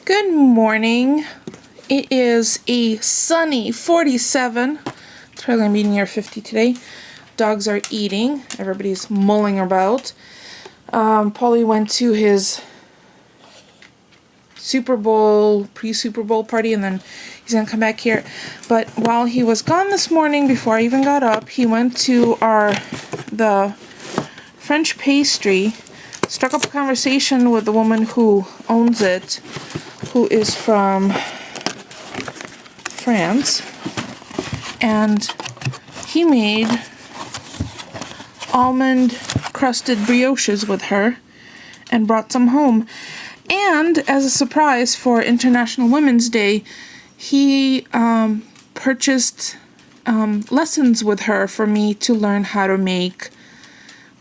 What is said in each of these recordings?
Good morning. It is a sunny 47. It's probably going to be near 50 today. Dogs are eating. Everybody's mulling about. Paulie went to his Super Bowl, pre-Super Bowl party, and then he's going to come back here. But while he was gone this morning, before I even got up, he went to the French pastry, struck up a conversation with the woman who owns it, who is from France, and he made almond crusted brioches with her and brought some home. And as a surprise for International Women's Day, he purchased lessons with her for me to learn how to make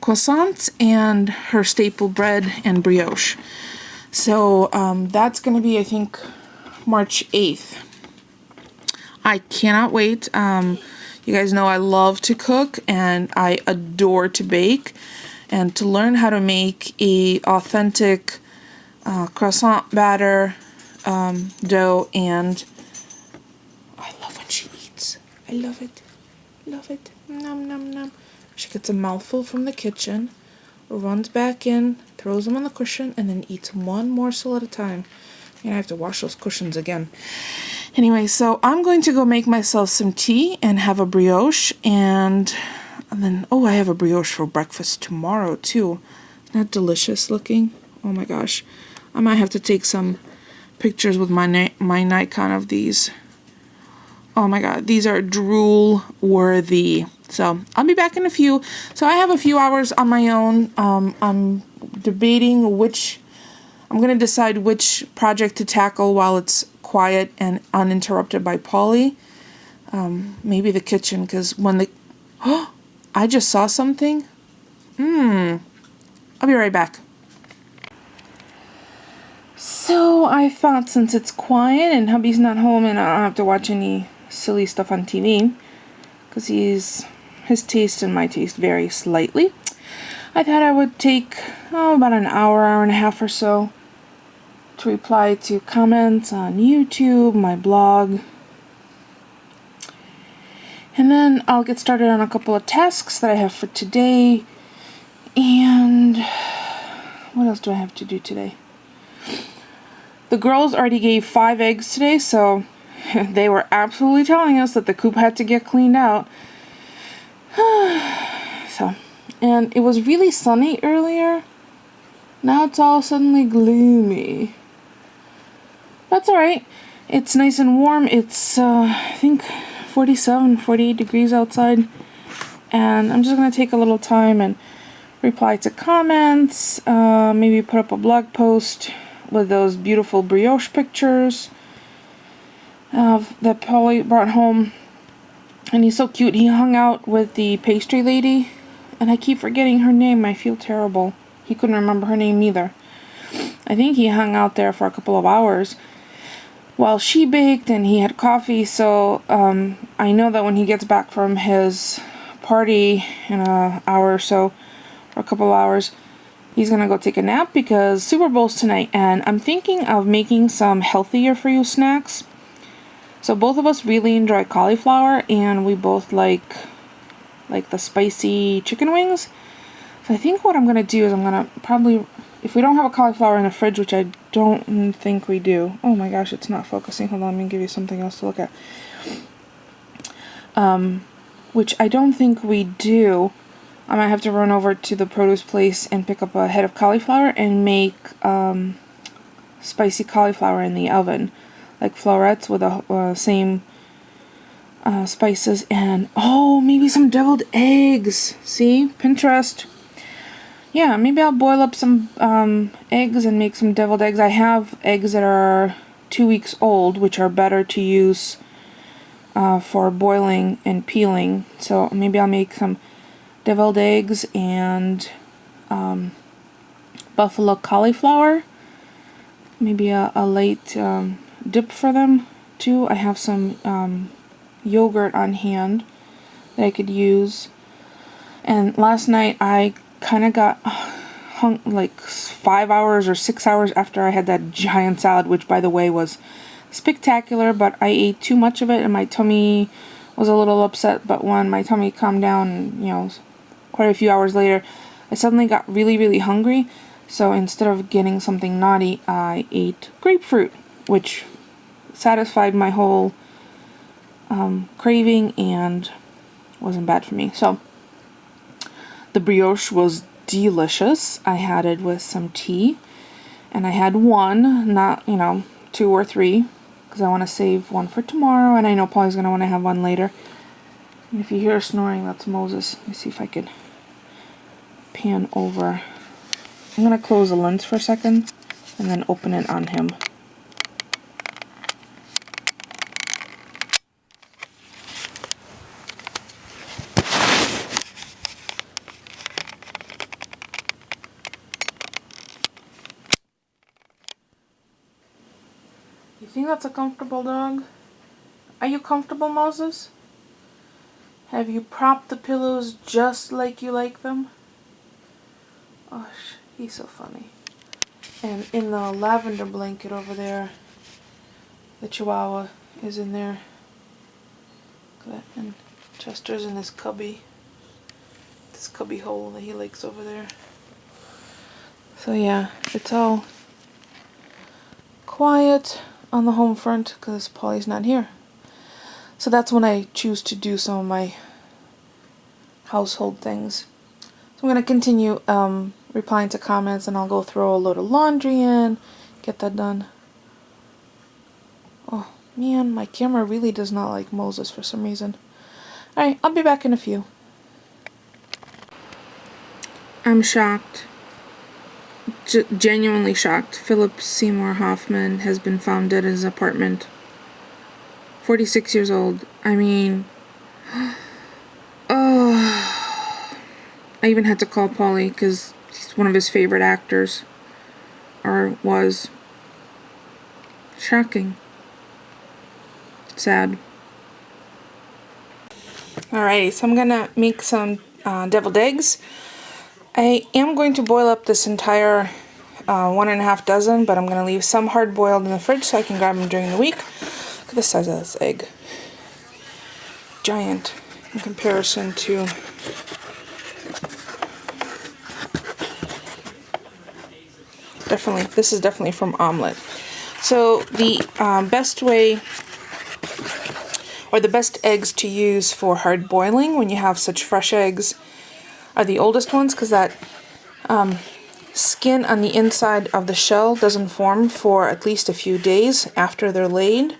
croissants and her staple bread and brioche. So that's going to be, I think, March 8th. I cannot wait. You guys know I love to cook and I adore to bake. And to learn how to make a authentic croissant batter, dough, and I love when she eats. I love it. Love it. Nom, nom, nom. She gets a mouthful from the kitchen, runs back in, throws them on the cushion, and then eats one morsel at a time. And I have to wash those cushions again. Anyway, so I'm going to go make myself some tea and have a brioche, and then, I have a brioche for breakfast tomorrow, too. Isn't that delicious looking? Oh my gosh. I might have to take some pictures with my Nikon of these. Oh my god, these are drool worthy. So I'll be back in a few. So I have a few hours on my own. I'm debating I'm going to decide which project to tackle while it's quiet and uninterrupted by Paulie. Maybe the kitchen, because when I just saw something. I'll be right back. So I thought, since it's quiet and hubby's not home and I don't have to watch any silly stuff on TV, because his taste and my taste vary slightly, I thought I would take about an hour and a half or so to reply to comments on YouTube, my blog, and then I'll get started on a couple of tasks that I have for today. And what else do I have to do today? The girls already gave 5 eggs today, so they were absolutely telling us that the coop had to get cleaned out. And it was really sunny earlier. Now it's all suddenly gloomy. That's alright. It's nice and warm. It's, I think, 47, 48 degrees outside. And I'm just going to take a little time and reply to comments. Maybe put up a blog post with those beautiful brioche pictures that Paulie brought home. And he's so cute. He hung out with the pastry lady, and I keep forgetting her name. I feel terrible. He couldn't remember her name either. I think he hung out there for a couple of hours while she baked, and he had coffee. So I know that when he gets back from his party in an hour or so, or a couple of hours, he's gonna go take a nap because Super Bowl's tonight, and I'm thinking of making some healthier for you snacks. So both of us really enjoy cauliflower, and we both like the spicy chicken wings. So I think what I'm going to do is I'm going to probably, if we don't have a cauliflower in the fridge, which I don't think we do. Oh my gosh, it's not focusing. Hold on, let me give you something else to look at. Which I don't think we do. I might have to run over to the produce place and pick up a head of cauliflower and make spicy cauliflower in the oven. Like florets with the same spices, and maybe some deviled eggs. See? Pinterest. Yeah, maybe I'll boil up some eggs and make some deviled eggs. I have eggs that are 2 weeks old, which are better to use for boiling and peeling. So maybe I'll make some deviled eggs and buffalo cauliflower. Maybe a late dip for them too. I have some yogurt on hand that I could use. And last night I kind of got like 5 hours or 6 hours after I had that giant salad, which by the way was spectacular, but I ate too much of it and my tummy was a little upset. But when my tummy calmed down, you know, quite a few hours later, I suddenly got really, really hungry. So instead of getting something naughty, I ate grapefruit, which satisfied my whole craving and wasn't bad for me. So the brioche was delicious. I had it with some tea, and I had one, not, you know, 2 or 3, because I want to save one for tomorrow, and I know Polly's going to want to have one later. And if you hear snoring, that's Moses. Let me see if I could pan over. I'm going to close the lens for a second and then open it on him. You think that's a comfortable dog? Are you comfortable, Moses? Have you propped the pillows just like you like them? Oh, he's so funny. And in the lavender blanket over there, the Chihuahua is in there. Look at that. And Chester's in this cubby hole that he likes over there. So yeah, it's all quiet on the home front because Polly's not here. So that's when I choose to do some of my household things. So I'm going to continue replying to comments, and I'll go throw a load of laundry in, get that done. Oh man, my camera really does not like Moses for some reason. Alright, I'll be back in a few. I'm shocked. Genuinely shocked. Philip Seymour Hoffman has been found dead in his apartment. 46 years old. I mean... oh... I even had to call Polly because he's one of his favorite actors. Or was. Shocking. Sad. Alrighty, so I'm gonna make some deviled eggs. I am going to boil up this entire 1.5 dozen, but I'm gonna leave some hard boiled in the fridge so I can grab them during the week. Look at the size of this egg. Giant in comparison to this is definitely from omelet. So the best way, or the best eggs to use for hard boiling when you have such fresh eggs, are the oldest ones, because that skin on the inside of the shell doesn't form for at least a few days after they're laid,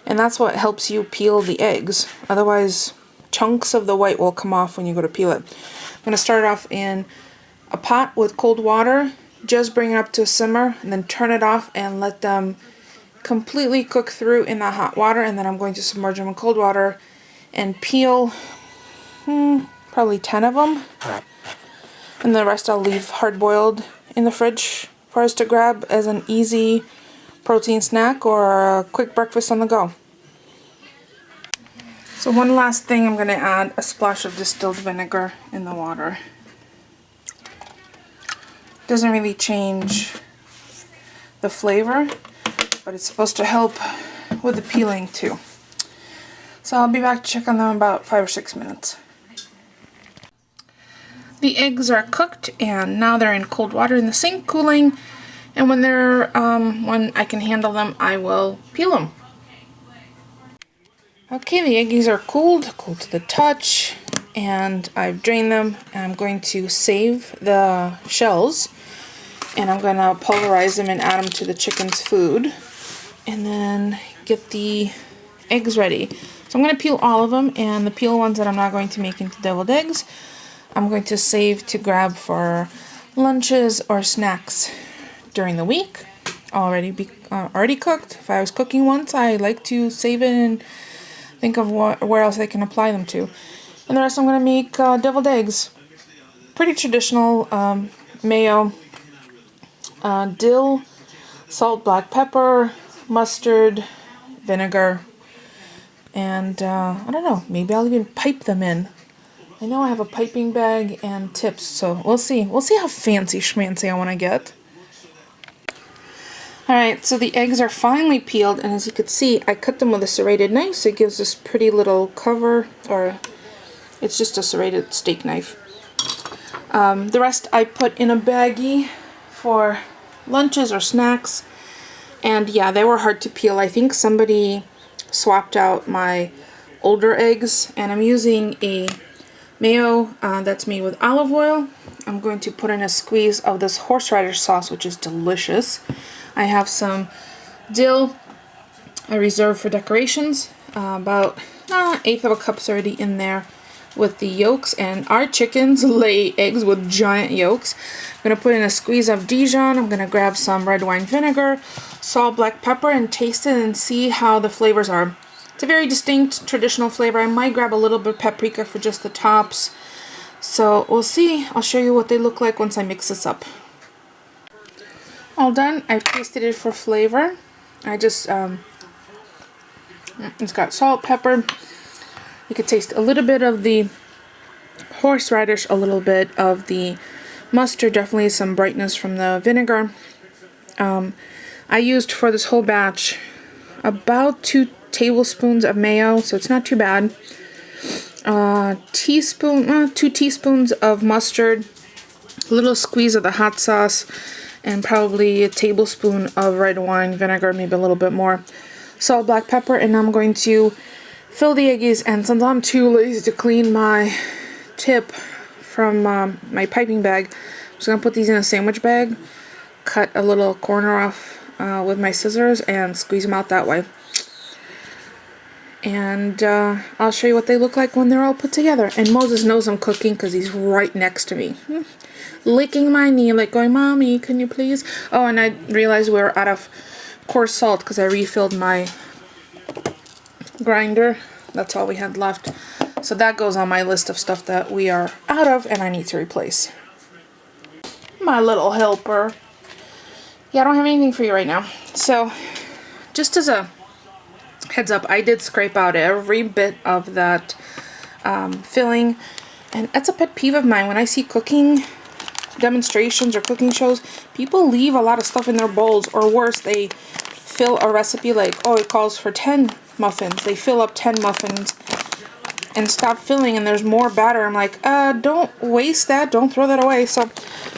and that's what helps you peel the eggs. Otherwise, chunks of the white will come off when you go to peel it. I'm going to start off in a pot with cold water. Just bring it up to a simmer and then turn it off and let them completely cook through in that hot water, and then I'm going to submerge them in cold water and peel probably 10 of them, and the rest I'll leave hard boiled in the fridge for us to grab as an easy protein snack or a quick breakfast on the go. So one last thing, I'm going to add a splash of distilled vinegar in the water. Doesn't really change the flavor, but it's supposed to help with the peeling too. So I'll be back to check on them in about 5 or 6 minutes. The eggs are cooked and now they're in cold water in the sink cooling, and when they're when I can handle them, I will peel them. Okay, the eggies are cooled to the touch, and I've drained them, and I'm going to save the shells, and I'm going to pulverize them and add them to the chicken's food, and then get the eggs ready. So I'm going to peel all of them, and the peel ones that I'm not going to make into deviled eggs, I'm going to save to grab for lunches or snacks during the week. Already cooked. If I was cooking once, I like to save it and think of where else I can apply them to. And the rest I'm going to make deviled eggs. Pretty traditional. Mayo, dill, salt, black pepper, mustard, vinegar, and I don't know, maybe I'll even pipe them in I know I have a piping bag and tips, so we'll see. We'll see how fancy schmancy I want to get. Alright, so the eggs are finally peeled, and as you can see, I cut them with a serrated knife, so it gives this pretty little cover, or it's just a serrated steak knife. The rest I put in a baggie for lunches or snacks, and yeah, they were hard to peel. I think somebody swapped out my older eggs, and I'm using a mayo that's made with olive oil. I'm going to put in a squeeze of this horseradish sauce, which is delicious. I have some dill I reserve for decorations. About an eighth of a cup's already in there with the yolks, and our chickens lay eggs with giant yolks. I'm going to put in a squeeze of Dijon. I'm going to grab some red wine vinegar, salt, black pepper, and taste it and see how the flavors are. It's a very distinct traditional flavor. I might grab a little bit of paprika for just the tops. So we'll see. I'll show you what they look like once I mix this up. All done. I've tasted it for flavor. I just, it's got salt, pepper. You could taste a little bit of the horseradish, a little bit of the mustard, definitely some brightness from the vinegar. I used for this whole batch about 2 tablespoons of mayo, so it's not too bad. 2 teaspoons of mustard, a little squeeze of the hot sauce, and probably a tablespoon of red wine vinegar, maybe a little bit more. Salt, black pepper, and I'm going to fill the eggies, and since I'm too lazy to clean my tip from my piping bag, I'm just going to put these in a sandwich bag, cut a little corner off with my scissors, and squeeze them out that way. And I'll show you what they look like when they're all put together. And Moses knows I'm cooking because he's right next to me, licking my knee, like going, "Mommy, can you please?" Oh, and I realized we were out of coarse salt because I refilled my grinder. That's all we had left. So that goes on my list of stuff that we are out of and I need to replace. My little helper. Yeah, I don't have anything for you right now. So, just as a heads up, I did scrape out every bit of that filling, and that's a pet peeve of mine. When I see cooking demonstrations or cooking shows, people leave a lot of stuff in their bowls, or worse, they fill a recipe like, oh, it calls for 10 muffins. They fill up 10 muffins and stop filling, and there's more batter. I'm like, don't waste that, don't throw that away. So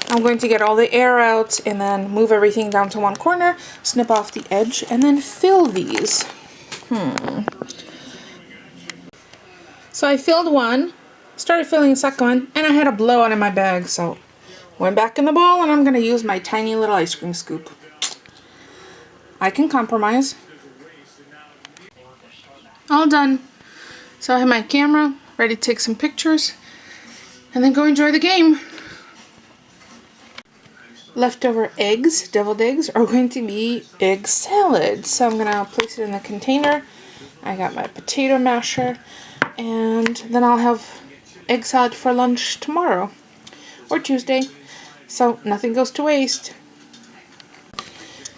I'm going to get all the air out and then move everything down to one corner, snip off the edge, and then fill these. So I filled one, started filling the second one, and I had a blowout in my bag, so went back in the bowl, and I'm going to use my tiny little ice cream scoop. I can compromise. All done. So I have my camera ready to take some pictures and then go enjoy the game. Leftover eggs, deviled eggs, are going to be egg salad. So I'm going to place it in the container. I got my potato masher, and then I'll have egg salad for lunch tomorrow or Tuesday. So nothing goes to waste.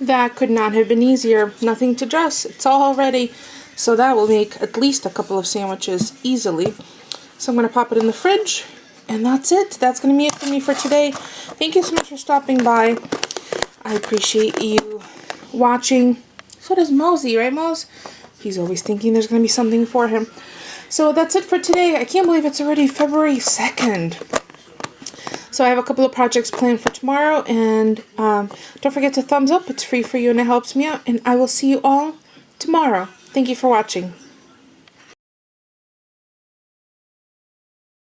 That could not have been easier. Nothing to dress. It's all ready. So that will make at least a couple of sandwiches easily. So I'm going to pop it in the fridge. And that's it. That's going to be it for me for today. Thank you so much for stopping by. I appreciate you watching. So does Mosey, right, Mose? He's always thinking there's going to be something for him. So that's it for today. I can't believe it's already February 2nd. So I have a couple of projects planned for tomorrow. And don't forget to thumbs up. It's free for you and it helps me out. And I will see you all tomorrow. Thank you for watching.